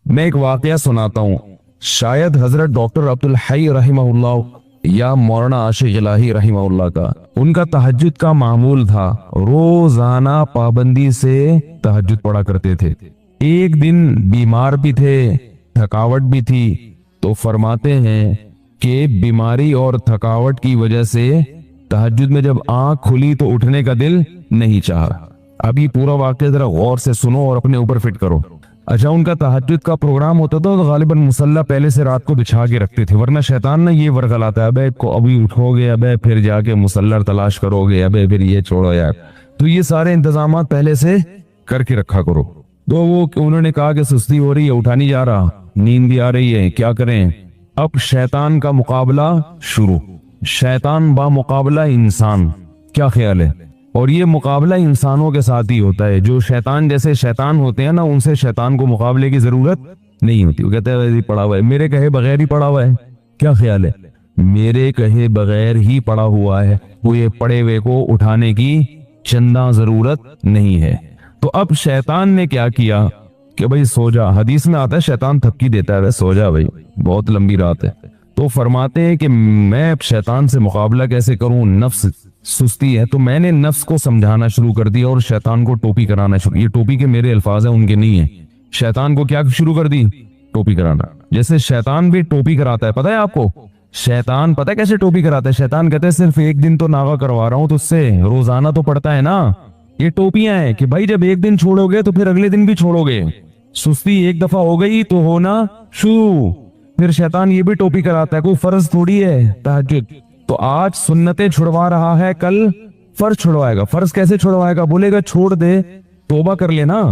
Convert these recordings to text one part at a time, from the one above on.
میں ایک واقعہ سناتا ہوں. شاید حضرت ڈاکٹر عبد الحی رحمہ اللہ یا مولانا عاشق الہی رحمہ اللہ کا ان کا تہجد کا معمول تھا. روزانہ پابندی سے تہجد پڑھا کرتے تھے. ایک دن بیمار بھی تھے, تھکاوٹ بھی تھی, تو فرماتے ہیں کہ بیماری اور تھکاوٹ کی وجہ سے تہجد میں جب آنکھ کھلی تو اٹھنے کا دل نہیں چاہا. ابھی پورا واقعہ ذرا غور سے سنو اور اپنے اوپر فٹ کرو. اچھا, ان کا تہجد کا پروگرام ہوتا تھا تو غالباً مصلی پہلے سے رات کو بچھا کے رکھتے تھے, ورنہ شیطان نے یہ ورغلاتا ہے, ابے کو ابھی اٹھو گے, ابے پھر جا کے مصلی تلاش کرو گے, ابے پھر یہ چھوڑو یار. تو یہ سارے انتظامات پہلے سے کر کے رکھا کرو. تو وہ انہوں نے کہا کہ سستی ہو رہی ہے, اٹھا نہیں جا رہا, نیند بھی آ رہی ہے, کیا کریں؟ اب شیطان کا مقابلہ شروع. شیطان با مقابلہ انسان, کیا خیال ہے؟ اور یہ مقابلہ انسانوں کے ساتھ ہی ہوتا ہے. جو شیطان جیسے شیطان ہوتے ہیں نا, ان سے شیطان کو مقابلے کی ضرورت نہیں ہوتی. وہ کہتے ہیں پڑا ہوا ہے, میرے کہے بغیر ہی پڑا ہوا ہے. کیا خیال ہے؟ میرے کہے بغیر ہی پڑا ہوا ہے, وہ یہ پڑے ہوئے کو اٹھانے کی چندہ ضرورت نہیں ہے. تو اب شیطان نے کیا کیا کہ بھائی سو جا. حدیث میں آتا ہے شیطان تھپکی دیتا ہے, سو جا بھائی, بہت لمبی رات ہے. تو فرماتے ہیں کہ میں اب شیطان سے مقابلہ کیسے کروں؟ نفس سستی ہے, تو میں نے نفس کو سمجھانا شروع کر دیا اور شیطان کو ٹوپی کرانا شروع. یہ ٹوپی کے میرے الفاظ ہیں, ان کے نہیں ہیں. شیطان کو کیا شروع کر دی؟ ٹوپی کرانا. جیسے شیطان بھی ٹوپی کراتا ہے, پتہ ہے آپ کو شیطان پتہ ہے کیسے ٹوپی کراتا ہے؟ شیطان کہتے ہیں صرف ایک دن تو ناغہ کروا رہا ہوں, تو اس سے روزانہ تو پڑتا ہے نا. یہ ٹوپیاں ہیں کہ بھائی جب ایک دن چھوڑو گے تو پھر اگلے دن بھی چھوڑو گے. سستی ایک دفعہ ہو گئی تو ہونا شروع. پھر شیطان یہ بھی ٹوپی کراتا ہے, کوئی فرض تھوڑی ہے تہجد. تو آج سنتیں چھڑوا رہا ہے, کل فرض چھڑوائے گا. فرض کیسے چھڑوائے گا؟ بولے گا چھوڑ دے, توبہ کر لینا,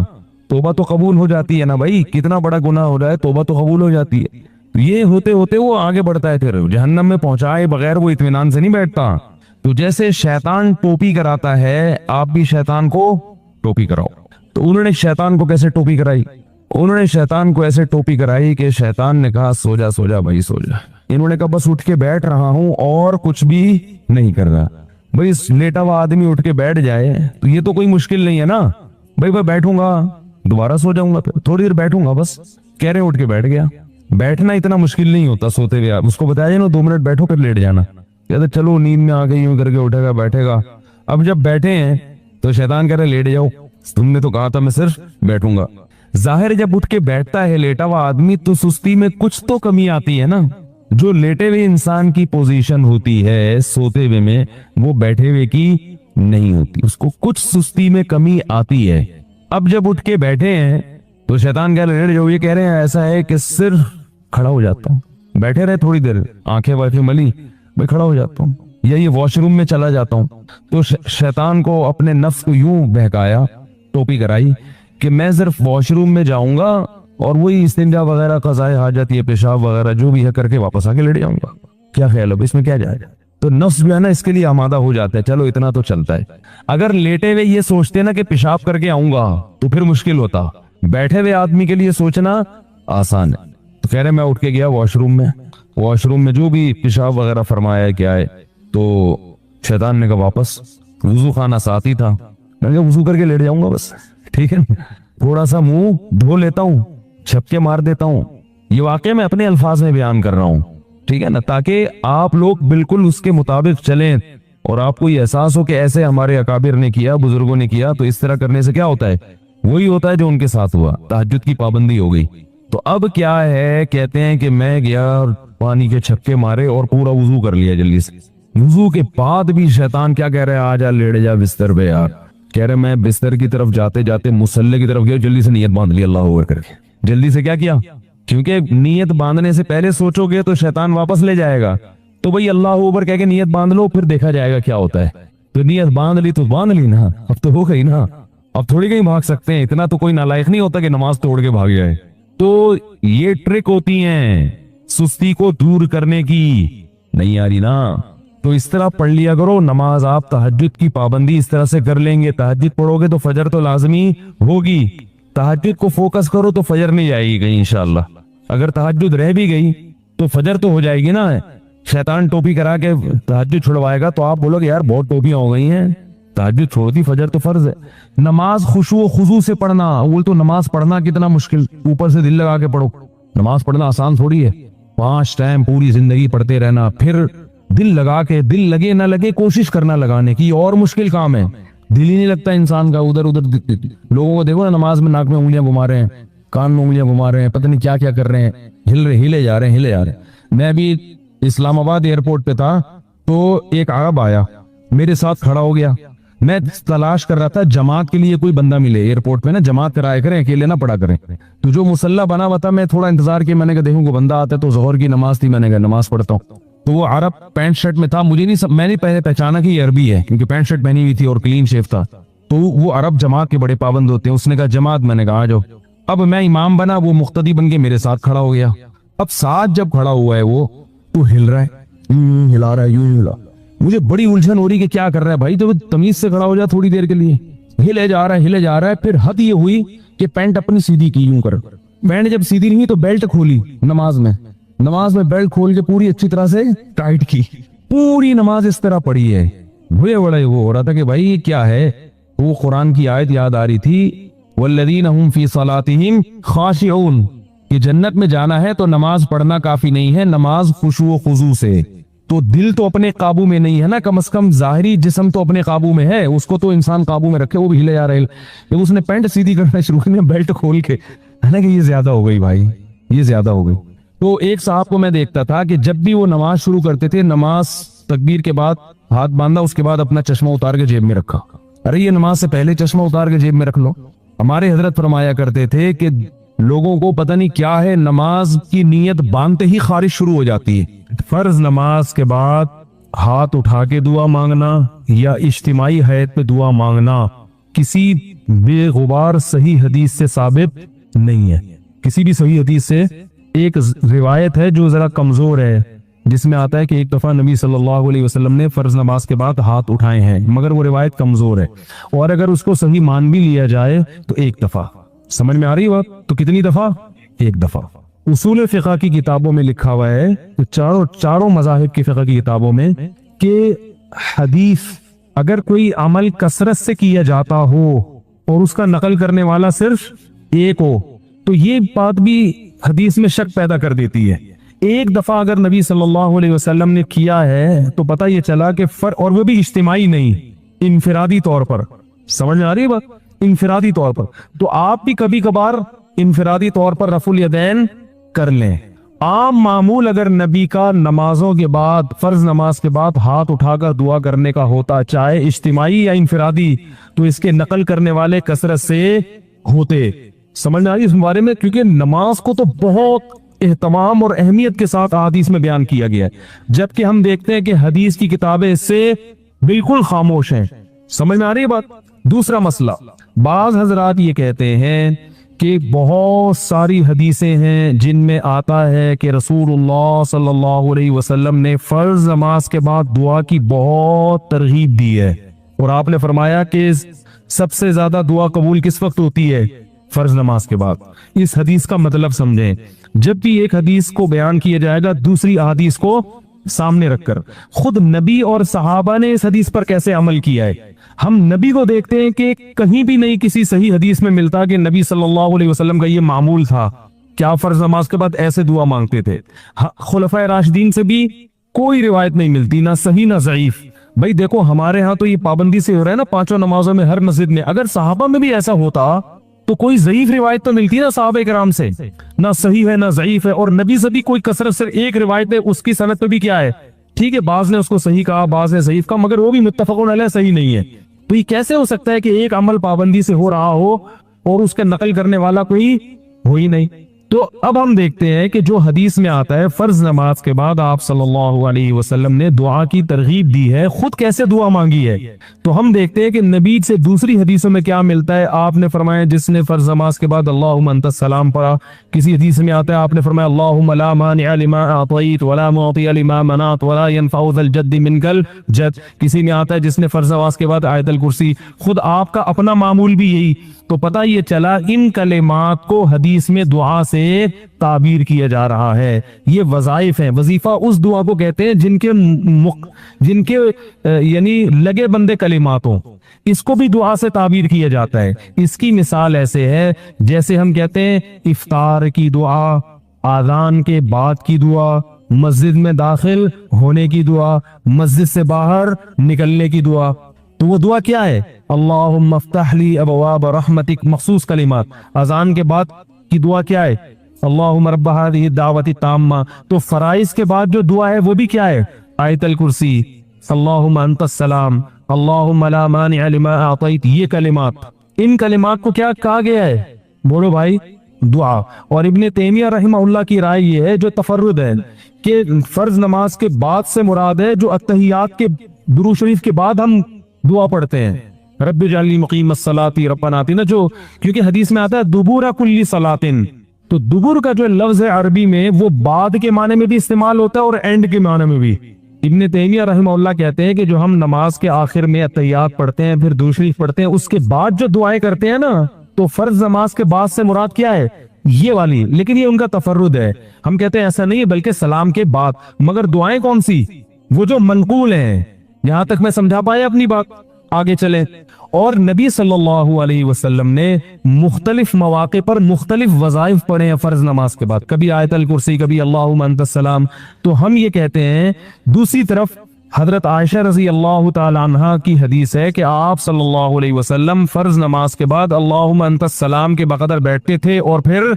توبہ تو قبول ہو جاتی ہے نا بھائی. کتنا بڑا گناہ ہو رہا ہے, توبہ تو قبول ہو جاتی ہے. یہ ہوتے ہوتے وہ آگے بڑھتا ہے, پھر جہنم میں پہنچائے بغیر وہ اطمینان سے نہیں بیٹھتا. تو جیسے شیطان ٹوپی کراتا ہے, آپ بھی شیطان کو ٹوپی کراؤ. تو انہوں نے شیطان کو کیسے ٹوپی کرائی؟ انہوں نے شیطان کو ایسے ٹوپی کرائی کہ شیطان نے کہا سو جا سو جا بھائی سو جا. انہوں نے کہا بس اٹھ کے بیٹھ رہا ہوں اور کچھ بھی نہیں کر رہا. بھائی لیٹا ہوا آدمی اٹھ کے بیٹھ جائے تو یہ تو کوئی مشکل نہیں ہے نا. بھائی میں بیٹھوں گا دوبارہ سو جاؤں گا, پھر تھوڑی دیر بیٹھوں گا, بس کہہ رہے اٹھ کے بیٹھ گیا. بیٹھنا اتنا مشکل نہیں ہوتا سوتے ہوئے. اس کو بتایا نا 2 منٹ بیٹھو پھر لیٹ جانا. کہتے چلو نیند میں آ گئی یوں کر کے اٹھے گا بیٹھے گا. اب جب بیٹھے ہیں تو شیطان کہہ رہے لیٹ جاؤ, تم نے تو کہا تھا میں صرف بیٹھوں گا. ظاہر جب اٹھ کے بیٹھتا ہے لیٹا ہوا آدمی تو سستی میں کچھ تو کمی آتی ہے نا. جو لیٹے ہوئے انسان کی پوزیشن ہوتی ہے سوتے ہوئے میں, وہ بیٹھے ہوئے کی نہیں ہوتی. اس کو کچھ سستی میں کمی آتی ہے. اب جب اٹھ کے بیٹھے ہیں تو شیطان کہہ رہے جو یہ کہہ رہے ہیں ایسا ہے کہ صرف کھڑا ہو جاتا ہوں, بیٹھے رہے تھوڑی دیر, آنکھیں وائکھیں ملی, میں کھڑا ہو جاتا ہوں, یا یہ واش روم میں چلا جاتا ہوں. تو شیطان کو اپنے نفس کو یوں بہکایا, ٹوپی کرائی کہ میں صرف واش روم میں جاؤں گا اور وہی استنجا وغیرہ قضائے حاجت یہ پیشاب وغیرہ جو بھی ہے کر کے واپس آ کے لیٹ جاؤں گا. کیا خیال ہے اس میں کیا جائے گا؟ تو نفس جو ہے نا اس کے لیے آمادہ ہو جاتا ہے, چلو اتنا تو چلتا ہے. اگر لیٹے ہوئے یہ سوچتے نا کہ پیشاب کر کے آؤں گا تو پھر مشکل ہوتا. بیٹھے ہوئے آدمی کے لیے سوچنا آسان ہے. تو کہہ رہے میں اٹھ کے گیا واش روم میں جو بھی پیشاب وغیرہ فرمایا ہے کیا ہے, تو شیطان نے کہا واپس. وضو خانہ ساتھ ہی تھا, میں نے کہا وضو کر کے لیٹ جاؤں گا بس, ٹھیک ہے, تھوڑا سا منہ دھو لیتا ہوں, چھپکے مار دیتا ہوں. یہ واقعہ میں اپنے الفاظ میں بیان کر رہا ہوں, ٹھیک ہے نا, تاکہ آپ لوگ بالکل اس کے مطابق چلیں اور آپ کو یہ احساس ہو کہ ایسے ہمارے اکابر نے کیا, بزرگوں نے کیا. تو اس طرح کرنے سے کیا ہوتا ہے؟ وہی ہوتا ہے جو ان کے ساتھ ہوا, تہجد کی پابندی ہو گئی. تو اب کیا ہے, کہتے ہیں کہ میں گیا پانی کے چھپکے مارے اور پورا وضو کر لیا جلدی سے. وضو کے بعد بھی شیطان کیا کہہ رہے, آ جا لیٹ جا بستر پہ یار. کہہ رہے میں بستر کی طرف جاتے جاتے مصلی کی طرف گیا, جلدی سے نیت باندھ لی اللہ اکبر کر کے. جلدی سے کیا کیا؟ کیونکہ نیت باندھنے سے پہلے سوچو گے تو شیطان واپس لے جائے گا. تو بھئی اللہ اکبر کہہ کے نیت باندھ لو, پھر دیکھا جائے گا کیا ہوتا ہے. تو نیت باندھ لی تو باندھ لی نا, اب تو ہو گئی نا, اب تھوڑی کہیں بھاگ سکتے ہیں. اتنا تو کوئی نالائق نہیں ہوتا کہ نماز توڑ کے بھاگ جائے. تو یہ ٹرک ہوتی ہیں سستی کو دور کرنے کی. نہیں آ رہی نا, تو اس طرح پڑھ لیا کرو نماز. آپ تہجد کی پابندی اس طرح سے کر لیں گے, تہجد پڑھو گے تو فجر تو لازمی ہوگی. تہجد کو فوکس کرو تو فجر نہیں جائے گی کہیں انشاءاللہ. اگر تہجد رہ بھی گئی تو فجر تو ہو جائے گی نا. شیطان ٹوپی کرا کے تہجد چھڑوائے گا تو آپ بولو گے یار بہت ٹوپیاں ہو گئی ہیں, تہجد چھوڑتی، فجر تو فرض ہے. نماز خشوع و خضوع سے پڑھنا، وہ تو نماز پڑھنا کتنا مشکل، اوپر سے دل لگا کے پڑھو. نماز پڑھنا آسان تھوڑی ہے، 5 ٹائم پوری زندگی پڑھتے رہنا، پھر دل لگا کے، دل لگے نہ لگے کوشش کرنا لگانے کی، اور مشکل کام ہے. دل ہی نہیں لگتا انسان کا، ادھر ادھر لوگوں کو دیکھو نا نماز میں ناک میں انگلیاں گھما رہے ہیں، کان میں انگلیاں گھما رہے ہیں، پتہ نہیں کیا کیا کر رہے ہیں، ہلے جا رہے ہیں. میں بھی اسلام آباد ایئرپورٹ پہ تھا تو ایک عرب آیا میرے ساتھ کھڑا ہو گیا. میں تلاش کر رہا تھا جماعت کے لیے کوئی بندہ ملے ایئرپورٹ پہ نا، جماعت کرایا کریں، اکیلے نہ پڑھا کریں. تو جو مسلح بنا ہوا تھا، میں تھوڑا انتظار کیا، میں نے کہا دیکھوں کوئی بندہ آتا ہے. تو ظہر کی نماز تھی، میں نے کہا نماز پڑھتا ہوں. تو وہ عرب پینٹ شرٹ میں تھا، میں نے پہلے پہچانا کہ یہ عربی ہے کیونکہ پینٹ شرٹ پہنی ہوئی تھی اور کلین شیف تھا. تو وہ عرب جماعت کے بڑے پابند ہوتے ہیں. اس نے کہا جماعت، میں نے کہا آ جاؤ. اب میں امام بنا، وہ مقتدی بن کے میرے ساتھ کھڑا ہو گیا. اب ساتھ جب کھڑا ہوا ہے وہ تو ہل رہا ہے، ہلا رہا ہے، یوں ہلا. مجھے بڑی الجھن ہو رہی کہ کیا کر رہا ہے بھائی، تو تمیز سے کھڑا ہو جا تھوڑی دیر کے لیے. ہلے جا رہا ہے. پھر حد یہ ہوئی کہ پینٹ اپنی سیدھی کی، یوں کر. پینٹ جب سیدھی نہیں تو بیلٹ کھولی نماز میں بیلٹ کھول کے پوری اچھی طرح سے ٹائٹ کی. پوری نماز اس طرح پڑھی ہے. مجھے بڑا وہ ہو رہا تھا کہ بھائی یہ کیا ہے. وہ قرآن کی آیت یاد آ رہی تھی، والذین هم فی صلاتہم خاشعون، کہ جنت میں جانا ہے تو نماز پڑھنا کافی نہیں ہے، نماز خشوع و خضوع سے. تو دل تو اپنے قابو میں نہیں ہے نا، کم از کم ظاہری جسم تو اپنے قابو میں ہے، اس کو تو انسان قابو میں رکھے. وہ بھی ہلے جا رہے، جب اس نے پینٹ سیدھی کرنا شروع کیا بیلٹ کھول کے، ہے نا کہ یہ زیادہ ہو گئی بھائی، یہ زیادہ ہو گئی. تو ایک صاحب کو میں دیکھتا تھا کہ جب بھی وہ نماز شروع کرتے تھے، نماز تکبیر کے بعد ہاتھ باندھا، اس کے بعد اپنا چشمہ اتار کے جیب میں رکھا. ارے یہ نماز سے پہلے چشمہ اتار کے جیب میں رکھ لو. ہمارے حضرت فرمایا کرتے تھے کہ لوگوں کو پتہ نہیں کیا ہے، نماز کی نیت باندھتے ہی خارج شروع ہو جاتی ہے. فرض نماز کے بعد ہاتھ اٹھا کے دعا مانگنا یا اجتماعی حیت پہ دعا مانگنا کسی بے غبار صحیح حدیث سے ثابت نہیں ہے. کسی بھی صحیح حدیث سے، ایک روایت ہے جو ذرا کمزور ہے، جس میں آتا ہے کہ ایک دفعہ نبی صلی اللہ علیہ وسلم نے فرض نماز کے بعد ہاتھ اٹھائے ہیں، مگر وہ روایت کمزور ہے. اور اگر اس کو صحیح مان بھی لیا جائے تو ایک دفعہ. سمجھ میں آ رہی بات؟ تو کتنی دفعہ؟ ایک دفعہ. اصول فقہ کی کتابوں میں لکھا ہوا ہے، چاروں مذاہب کی فقہ کی کتابوں میں، کہ حدیث اگر کوئی عمل کثرت سے کیا جاتا ہو اور اس کا نقل کرنے والا صرف ایک ہو تو یہ بات بھی حدیث میں شک پیدا کر دیتی ہے. ایک دفعہ اگر نبی صلی اللہ علیہ وسلم نے کیا ہے تو پتہ یہ چلا کہ اور وہ بھی اجتماعی نہیں، انفرادی طور پر. سمجھ آ رہی ہے بات؟ انفرادی طور پر. تو آپ بھی کبھی کبھار انفرادی طور پر رفع الیدین کر لیں. عام معمول اگر نبی کا نمازوں کے بعد، فرض نماز کے بعد ہاتھ اٹھا کر دعا کرنے کا ہوتا، چاہے اجتماعی یا انفرادی، تو اس کے نقل کرنے والے کثرت سے ہوتے. سمجھ آ رہی ہے اس بارے میں؟ کیونکہ نماز کو تو بہت اہتمام اور اہمیت کے ساتھ حدیث میں بیان کیا گیا ہے، جبکہ ہم دیکھتے ہیں کہ حدیث کی کتابیں اس سے بالکل خاموش ہیں. سمجھ میں آ رہی ہے بات؟ دوسرا مسئلہ، بعض حضرات یہ کہتے ہیں کہ بہت ساری حدیثیں ہیں جن میں آتا ہے کہ رسول اللہ صلی اللہ علیہ وسلم نے فرض نماز کے بعد دعا کی بہت ترغیب دی ہے، اور آپ نے فرمایا کہ سب سے زیادہ دعا قبول کس وقت ہوتی ہے؟ فرض نماز کے بعد. اس حدیث کا مطلب سمجھیں. جب بھی ایک حدیث کو بیان کیا جائے گا دوسری احادیث کو سامنے رکھ کر. خود نبی اور صحابہ نے اس حدیث پر کیسے عمل کیا ہے. ہم نبی کو دیکھتے ہیں کہ کہیں بھی نہیں کسی صحیح حدیث میں ملتا کہ نبی صلی اللہ علیہ وسلم کا یہ معمول تھا، کیا فرض نماز کے بعد ایسے دعا مانگتے تھے. خلفائے راشدین سے بھی کوئی روایت نہیں ملتی، نہ صحیح نہ ضعیف. بھائی دیکھو ہمارے ہاں تو یہ پابندی سے ہو رہا ہے نا 5 نمازوں میں ہر مسجد میں. اگر صحابہ میں بھی ایسا ہوتا تو کوئی ضعیف روایت تو ملتی نا صحابہ کرام سے، نہ صحیح ہے نہ ضعیف ہے. اور نبی سے بھی کوئی کثرت سے ایک روایت ہے، اس کی سند پہ بھی کیا ہے، ٹھیک ہے بعض نے اس کو صحیح کہا بعض نے ضعیف کہا، مگر وہ بھی متفقون علیہ صحیح نہیں ہے. تو یہ کیسے ہو سکتا ہے کہ ایک عمل پابندی سے ہو رہا ہو اور اس کے نقل کرنے والا کوئی ہو ہی نہیں. تو اب ہم دیکھتے ہیں کہ جو حدیث میں آتا ہے فرض نماز کے بعد آپ صلی اللہ علیہ وسلم نے دعا کی ترغیب دی ہے، خود کیسے دعا مانگی ہے. تو ہم دیکھتے ہیں کہ نبی سے دوسری حدیثوں میں کیا ملتا ہے. آپ نے فرمایا جس نے فرض نماز کے بعد اللہم انت السلام پڑھا، کسی حدیث میں آتا ہے آپ نے فرمایا اللہم لا مانع لما اعطیت ولا معطی لما منعت ولا ينفع ذا الجد منک الجد. کسی میں آتا ہے جس نے فرض نماز کے بعد آیت الکرسی. خود آپ کا اپنا معمول بھی یہی. تو پتہ یہ چلا ان کلمات کو حدیث میں دعا سے تعبیر کیا جا رہا ہے. یہ وظائف ہیں. وظیفہ اس دعا کو کہتے ہیں جن کے یعنی لگے بندے کلمات ہوں, اس کو بھی دعا سے تعبیر کیا جاتا ہے. اس کی مثال ایسے ہے جیسے ہم کہتے ہیں افطار کی دعا, آذان کے بعد کی دعا, مسجد میں داخل ہونے کی دعا, مسجد سے باہر نکلنے کی دعا. تو وہ دعا کیا ہے؟ اللہم افتح لی ابواب رحمتک, مخصوص کلمات. اذان کے بعد کی دعا کیا ہے؟ اللہم رب ہذہ الدعوۃ التامہ. تو فرائض کے بعد جو دعا ہے وہ بھی کیا ہے؟ آیت الکرسی, اللہم انت السلام, اللہم لا مانع لما اعطیت. یہ کلمات, ان کلمات کو کیا کہا گیا ہے؟ بولو بھائی, دعا. اور ابن تیمیہ رحمہ اللہ کی رائے یہ ہے جو تفرد ہے کہ فرض نماز کے بعد سے مراد ہے جو اتحیات کے درود شریف کے بعد ہم دعا پڑھتے ہیں, رب اجعلنی مقیم الصلاۃ ربنا آتنا, جو کیونکہ حدیث میں آتا ہے دبور کل صلاۃ. تو دبور کا جو لفظ ہے عربی میں وہ بعد کے معنی میں بھی استعمال ہوتا ہے اور اینڈ کے معنی میں بھی. ابن تیمیہ رحمہ اللہ کہتے ہیں کہ جو ہم نماز کے آخر میں اتحیات پڑھتے ہیں, پھر درود شریف پڑھتے ہیں, اس کے بعد جو دعائیں کرتے ہیں نا, تو فرض نماز کے بعد سے مراد کیا ہے؟ یہ والی. لیکن یہ ان کا تفرد ہے. ہم کہتے ہیں ایسا نہیں ہے, بلکہ سلام کے بعد. مگر دعائیں کون سی؟ وہ جو منقول ہیں. یہاں تک میں سمجھا پایا اپنی بات؟ آگے چلیں. اور نبی صلی اللہ علیہ وسلم نے مختلف مواقع پر مختلف وظائف پڑھے ہیں فرض نماز کے بعد. کبھی آیت الکرسی, کبھی اللہم انت السلام. تو ہم یہ کہتے ہیں. دوسری طرف حضرت عائشہ رضی اللہ تعالی عنہا کی حدیث ہے کہ آپ صلی اللہ علیہ وسلم فرض نماز کے بعد اللہم انت السلام کے بقدر بیٹھتے تھے اور پھر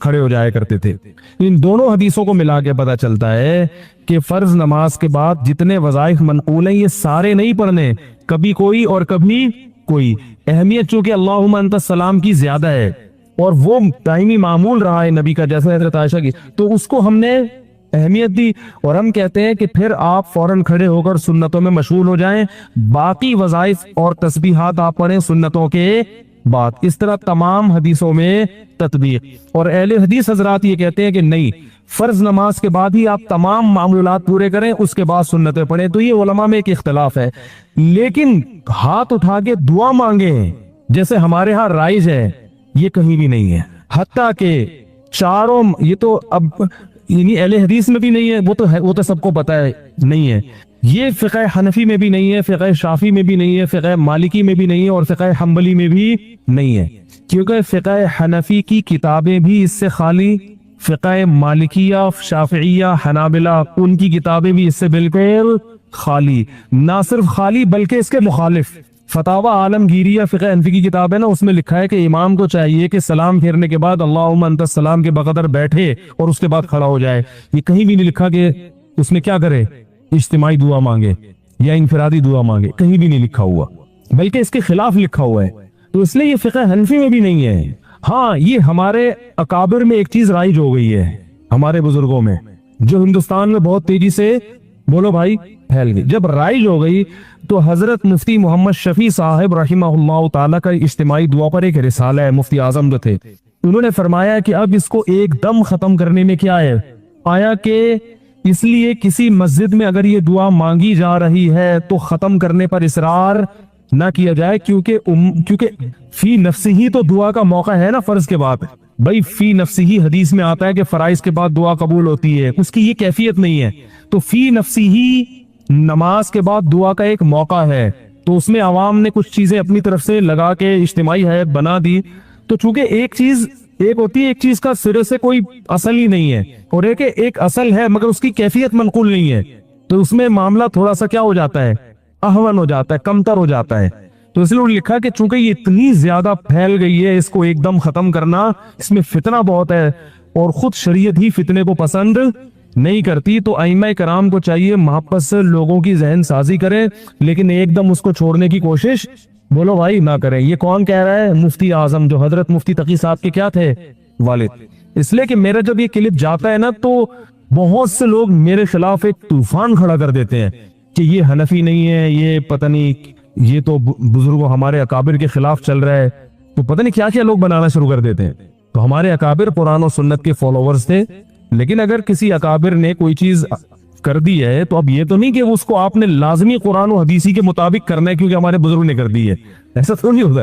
کھڑے ہو جایا کرتے تھے. ان دونوں حدیثوں کو ملا کے پتہ چلتا ہے کہ فرض نماز کے بعد جتنے وظائف منقول ہیں یہ سارے نہیں پڑھنے, کبھی کوئی اور کبھی کوئی. اہمیت چونکہ اللہم انت السلام کی زیادہ ہے اور وہ دائمی معمول رہا ہے نبی کا, جیسے حضرت عائشہ کی, تو اس کو ہم نے اہمیت دی. اور ہم کہتے ہیں کہ پھر آپ فوراً کھڑے ہو کر سنتوں میں مشغول ہو جائیں, باقی وظائف اور تسبیحات آپ پڑھیں سنتوں کے بعد. اس طرح تمام حدیثوں میں تطبیق. اور اہل حدیث حضرات یہ کہتے ہیں کہ نہیں, فرض نماز کے بعد ہی آپ تمام معمولات پورے کریں, اس کے بعد سنتیں پڑھیں. تو یہ علماء میں ایک اختلاف ہے. لیکن ہاتھ اٹھا کے دعا مانگیں جیسے ہمارے ہاں رائج ہے, یہ کہیں بھی نہیں ہے. حتیٰ کہ چاروں, یہ تو اب یعنی اہل حدیث میں بھی نہیں ہے, وہ تو سب کو پتا ہے نہیں ہے. یہ فقہ حنفی میں بھی نہیں ہے, فقہ شافی میں بھی نہیں ہے, فقہ مالکی میں بھی نہیں ہے, اور فقہ حنبلی میں بھی نہیں ہے. کیونکہ فقہ حنفی کی کتابیں بھی اس سے خالی, فقہ مالکیہ, شافعیہ, حنابلہ, ان کی کتابیں بھی اس سے بالکل خالی. نہ صرف خالی بلکہ اس کے مخالف. فتاوی عالمگیریہ فقہ حنفی کی کتاب ہے نا, اس میں لکھا ہے کہ امام کو چاہیے کہ سلام پھیرنے کے بعد اللہم انت السلام کے بقدر بیٹھے اور اس کے بعد کھڑا ہو جائے. یہ کہیں بھی نہیں لکھا کہ اس میں کیا کرے, اجتماعی دعا مانگے یا انفرادی دعا مانگے, کہیں بھی نہیں لکھا ہوا, بلکہ اس کے خلاف لکھا ہوا ہے. تو اس لیے یہ فقہ حنفی میں بھی نہیں ہے. ہاں, یہ ہمارے اکابر میں ایک چیز رائج ہو گئی ہے, ہمارے بزرگوں میں, جو ہندوستان میں بہت تیزی سے, بولو بھائی, پھیل گئی. جب رائج ہو گئی تو حضرت مفتی محمد شفیع صاحب رحمہ اللہ تعالیٰ کا اجتماعی دعا پر ایک رسالہ ہے, مفتی اعظم جو تھے, انہوں نے فرمایا کہ اب اس کو ایک دم ختم کرنے میں کیا ہے, آیا کہ اس لیے کسی مسجد میں اگر یہ دعا مانگی جا رہی ہے تو ختم کرنے پر اصرار نہ کیا جائے, کیونکہ فی نفسی ہی تو دعا کا موقع ہے نا فرض کے بعد. بھائی فی نفسی ہی حدیث میں آتا ہے کہ فرائض کے بعد دعا قبول ہوتی ہے, اس کی یہ کیفیت نہیں ہے. تو فی نفسی ہی نماز کے بعد دعا کا ایک موقع ہے, تو اس میں عوام نے کچھ چیزیں اپنی طرف سے لگا کے اجتماعی حیات بنا دی. تو چونکہ ایک ہوتی ہے, ایک چیز کا سرے سے کوئی اصل ہی نہیں ہے, اور ایک اصل ہے مگر اس کی کیفیت منقول نہیں ہے, تو اس میں معاملہ تھوڑا سا کیا ہو جاتا ہے, اہون ہو جاتا ہے, کمتر ہو جاتا ہے. تو اس لیے انہوں نے لکھا کہ چونکہ یہ اتنی زیادہ پھیل گئی ہے, اس کو ایک دم ختم کرنا, اس میں فتنہ بہت ہے, اور خود شریعت ہی فتنے کو پسند نہیں کرتی. تو ائمہ کرام کو چاہیے محبت سے لوگوں کی ذہن سازی کریں, لیکن ایک دم اس کو چھوڑنے کی کوشش, بولو بھائی, نہ کریں. یہ کون کہہ رہا ہے؟ مفتی اعظم, جو حضرت مفتی تقی صاحب کے کیا تھے, والد. اس لیے کہ میرا جب یہ کلپ جاتا ہے نا تو بہت سے لوگ میرے خلاف ایک طوفان کھڑا کر دیتے ہیں کہ یہ حنفی نہیں ہے, یہ پتہ نہیں, یہ تو بزرگوں ہمارے اکابر کے خلاف چل رہا ہے, تو پتہ نہیں کیا کیا لوگ بنانا شروع کر دیتے ہیں. تو ہمارے اکابر قرآن و سنت کے فالوورز تھے, لیکن اگر کسی اکابر نے کوئی چیز کر دی ہے تو اب یہ تو نہیں کہ اس کو آپ نے لازمی قرآن و حدیثی کے مطابق کرنا ہے کیونکہ ہمارے بزرگ نے کر دی ہے, ایسا تو نہیں ہوتا.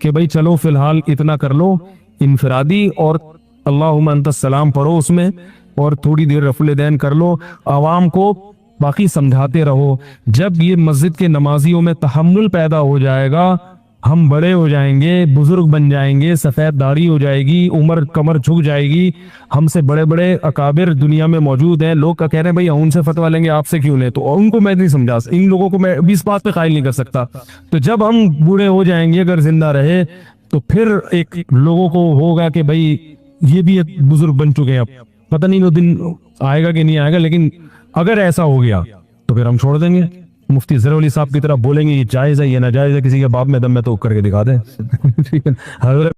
کہ بھائی چلو فی الحال اتنا کر لو انفرادی، اور اللہم انت السلام پڑھو اس میں، اور تھوڑی دیر رفع الیدین کر لو، عوام کو باقی سمجھاتے رہو۔ جب یہ مسجد کے نمازیوں میں تحمل پیدا ہو جائے گا، ہم بڑے ہو جائیں گے، بزرگ بن جائیں گے، سفید داڑھی ہو جائے گی، عمر کمر جھک جائے گی، ہم سے بڑے بڑے اکابر دنیا میں موجود ہیں، لوگ کہہ رہے ہیں بھائی ان سے فتویٰ لیں گے آپ سے کیوں لیں، تو ان کو میں نہیں سمجھا، ان لوگوں کو میں بھی اس بات پہ قائل نہیں کر سکتا۔ تو جب ہم بوڑھے ہو جائیں گے اگر زندہ رہے، تو پھر ایک لوگوں کو ہوگا کہ بھائی یہ بھی ایک بزرگ بن چکے ہیں، اب پتہ نہیں وہ دن آئے گا کہ نہیں آئے گا، لیکن اگر ایسا ہو گیا تو پھر ہم چھوڑ دیں گے۔ مفتی ظہیر علی صاحب کی طرح بولیں گے یہ جائز ہے یہ ناجائز ہے، کسی کے باپ میں دم میں تو کر کے دکھا دیں۔ ٹھیک ہے حضرت